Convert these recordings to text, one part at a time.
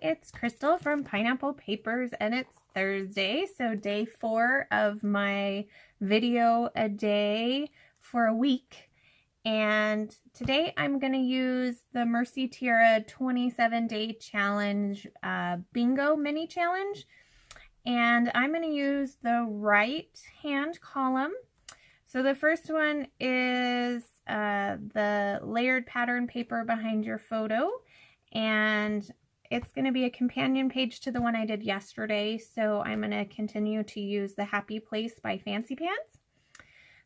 it's Crystal from Pineapple Papers, and it's Thursday, so day 4 of my video a day for a week. And today I'm going to use the Mercy Tiara 27-day challenge bingo mini challenge, and I'm going to use the right hand column. So the first one is the layered pattern paper behind your photo, and it's going to be a companion page to the one I did yesterday, so I'm going to continue to use the Happy Place by Fancy Pants.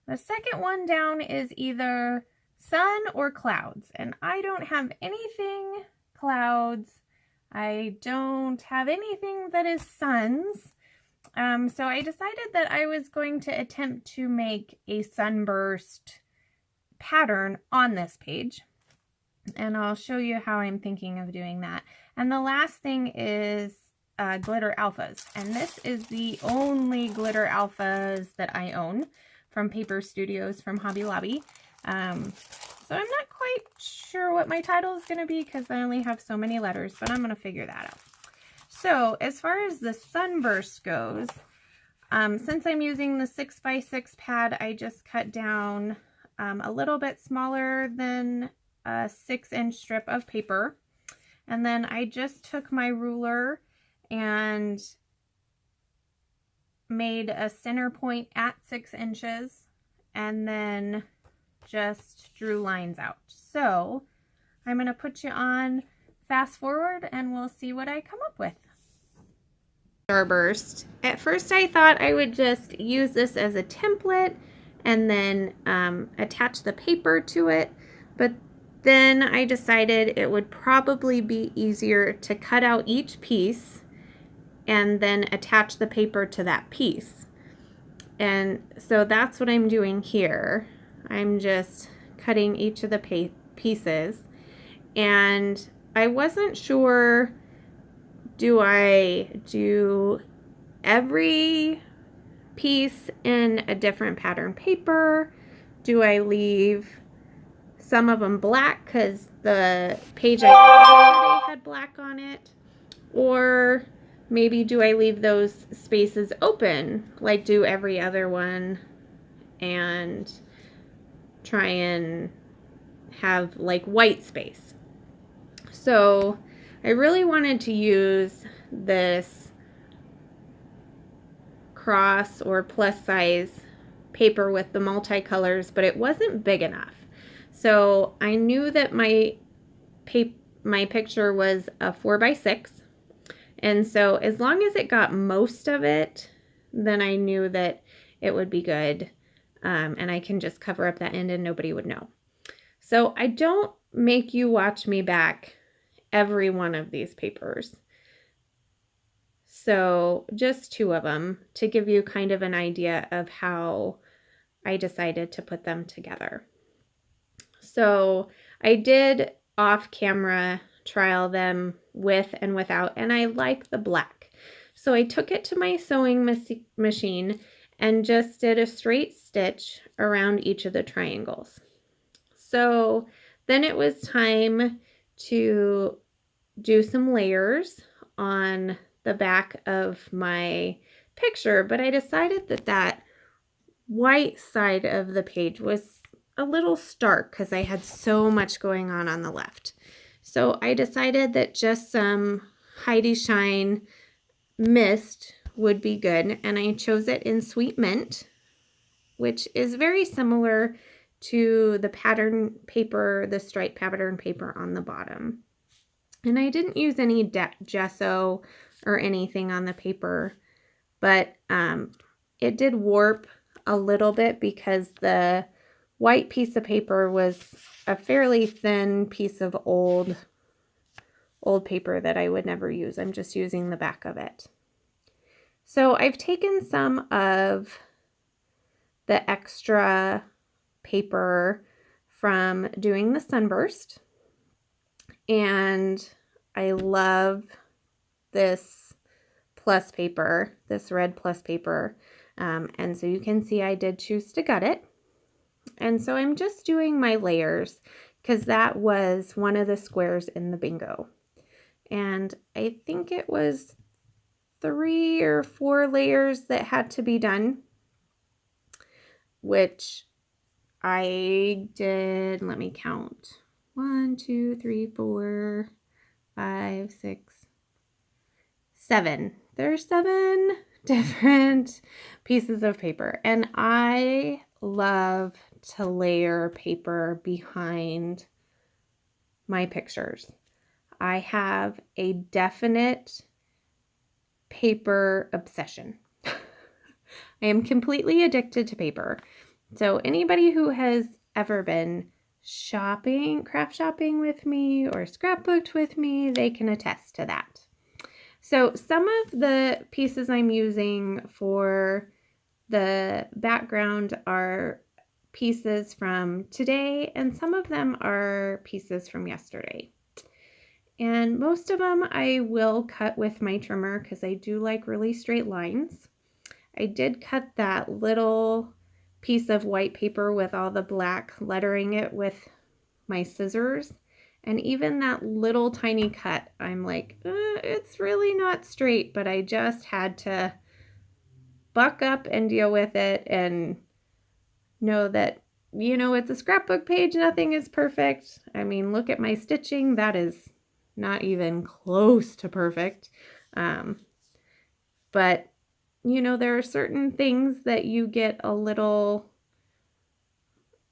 The second one down is either sun or clouds, and I don't have anything clouds. I don't have anything that is suns. So I decided that I was going to attempt to make a sunburst pattern on this page, and I'll show you how I'm thinking of doing that. And the last thing is glitter alphas, and this is the only glitter alphas that I own from Paper Studios from Hobby Lobby. So I'm not quite sure what my title is going to be because I only have so many letters, but I'm going to figure that out. So as far as the sunburst goes, since I'm using the 6x6 pad, I just cut down a little bit smaller than a 6-inch strip of paper. And then I just took my ruler and made a center point at 6 inches and then just drew lines out. So I'm going to put you on fast forward and we'll see what I come up with. Starburst. At first I thought I would just use this as a template and then attach the paper to it, but then I decided it would probably be easier to cut out each piece and then attach the paper to that piece. And so that's what I'm doing here. I'm just cutting each of the pieces, and I wasn't sure, do I do every piece in a different pattern paper? Do I leave some of them black because the page I did yesterday had black on it? Or maybe do I leave those spaces open, like do every other one, and try and have like white space? So I really wanted to use this cross or plus size paper with the multicolors, but it wasn't big enough. So I knew that my picture was a 4x6, and so as long as it got most of it, then I knew that it would be good, and I can just cover up that end and nobody would know. So I don't make you watch me back every one of these papers. So just 2 of them to give you kind of an idea of how I decided to put them together. So I did off camera trial them with and without, and I like the black. So I took it to my sewing machine and just did a straight stitch around each of the triangles. So then it was time to do some layers on the back of my picture, but I decided that that white side of the page was a little stark because I had so much going on the left. So I decided that just some Heidi Shine mist would be good, and I chose it in Sweet Mint, which is very similar to the pattern paper, the striped pattern paper on the bottom. And I didn't use any gesso or anything on the paper, but it did warp a little bit because the white piece of paper was a fairly thin piece of old paper that I would never use. I'm just using the back of it. So I've taken some of the extra paper from doing the sunburst, and I love this plus paper, this red plus paper, and so you can see I did choose to gut it. And so I'm just doing my layers because that was one of the squares in the bingo. and I think it was 3 or 4 layers that had to be done, which I did, let me count, 1, 2, 3, 4, 5, 6, 7. There's 7 different pieces of paper, and I love to layer paper behind my pictures. I have a definite paper obsession. I am completely addicted to paper. So anybody who has ever been shopping, craft shopping with me or scrapbooked with me, they can attest to that. So some of the pieces I'm using for the background are pieces from today, and some of them are pieces from yesterday. And most of them I will cut with my trimmer because I do like really straight lines. I did cut that little piece of white paper with all the black lettering it with my scissors. And even that little tiny cut, I'm like, it's really not straight, but I just had to buck up and deal with it and know that, you know, it's a scrapbook page, nothing is perfect. I mean, look at my stitching, that is not even close to perfect. But, you know, there are certain things that you get a little,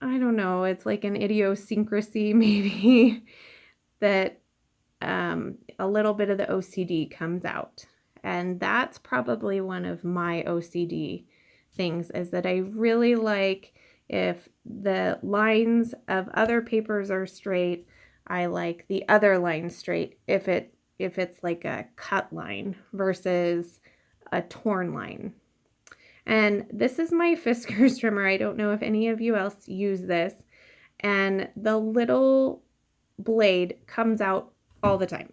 I don't know, it's like an idiosyncrasy maybe, that a little bit of the OCD comes out. And that's probably one of my OCD things, is that I really like if the lines of other papers are straight, I like the other line straight if it's like a cut line versus a torn line. And this is my Fiskars trimmer. I don't know if any of you else use this. And the little blade comes out all the time.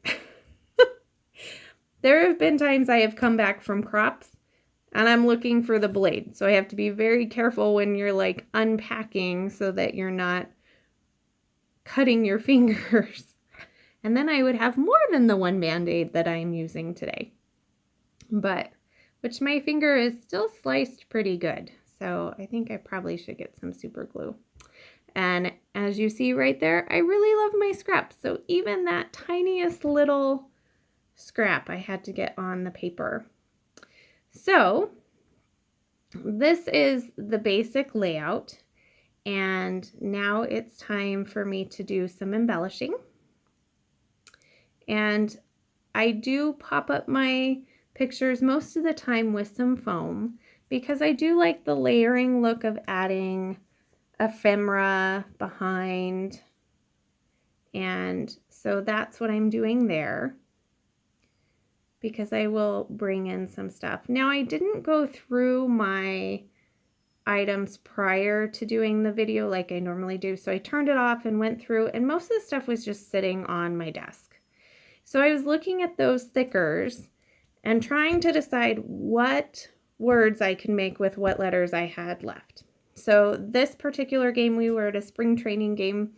There have been times I have come back from crops and I'm looking for the blade. So I have to be very careful when you're like unpacking so that you're not cutting your fingers. And then I would have more than the one Band-Aid that I'm using today. But, which my finger is still sliced pretty good. So I think I probably should get some super glue. And as you see right there, I really love my scraps. So even that tiniest little scrap I had to get on the paper. So this is the basic layout, and now it's time for me to do some embellishing. And I do pop up my pictures most of the time with some foam because I do like the layering look of adding ephemera behind, and so that's what I'm doing there, because I will bring in some stuff. Now, I didn't go through my items prior to doing the video like I normally do, so I turned it off and went through, and most of the stuff was just sitting on my desk. So I was looking at those thickers and trying to decide what words I could make with what letters I had left. So this particular game, we were at a spring training game,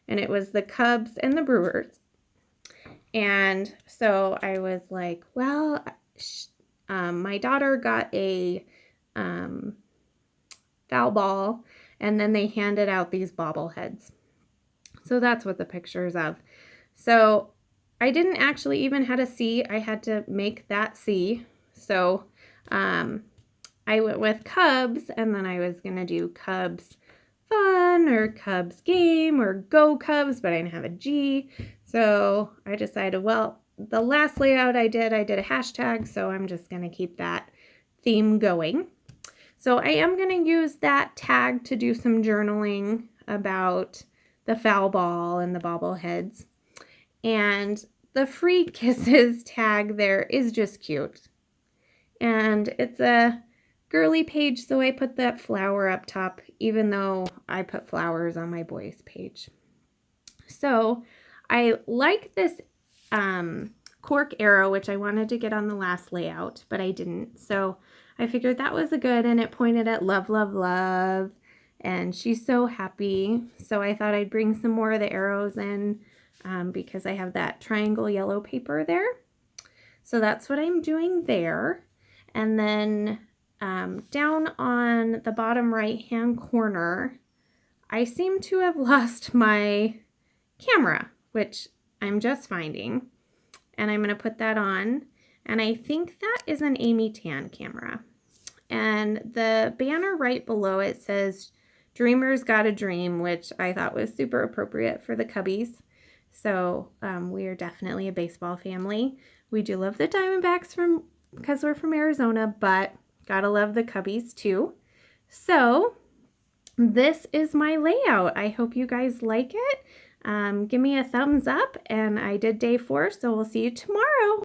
and it was the Cubs and the Brewers. And so I was like, well, my daughter got a foul ball, and then they handed out these bobbleheads. So that's what the picture is of. So I didn't actually even have a C. I had to make that C. So I went with Cubs, and then I was going to do Cubs Fun or Cubs Game or Go Cubs, but I didn't have a G. So I decided, well, the last layout I did a hashtag, so I'm just going to keep that theme going. So I am going to use that tag to do some journaling about the foul ball and the bobbleheads. And the free kisses tag there is just cute. And it's a girly page, so I put that flower up top, even though I put flowers on my boys page. So I like this cork arrow, which I wanted to get on the last layout, but I didn't. So I figured that was a good, and it pointed at love, love, love, and she's so happy. So I thought I'd bring some more of the arrows in because I have that triangle yellow paper there. So that's what I'm doing there. And then down on the bottom right hand corner, I seem to have lost my camera, which I'm just finding. And I'm going to put that on. And I think that is an Amy Tan camera. And the banner right below it says, "Dreamers Got a Dream," which I thought was super appropriate for the Cubbies. So we are definitely a baseball family. We do love the Diamondbacks because we're from Arizona, but gotta love the Cubbies too. So this is my layout. I hope you guys like it. Give me a thumbs up, and I did day 4, so we'll see you tomorrow.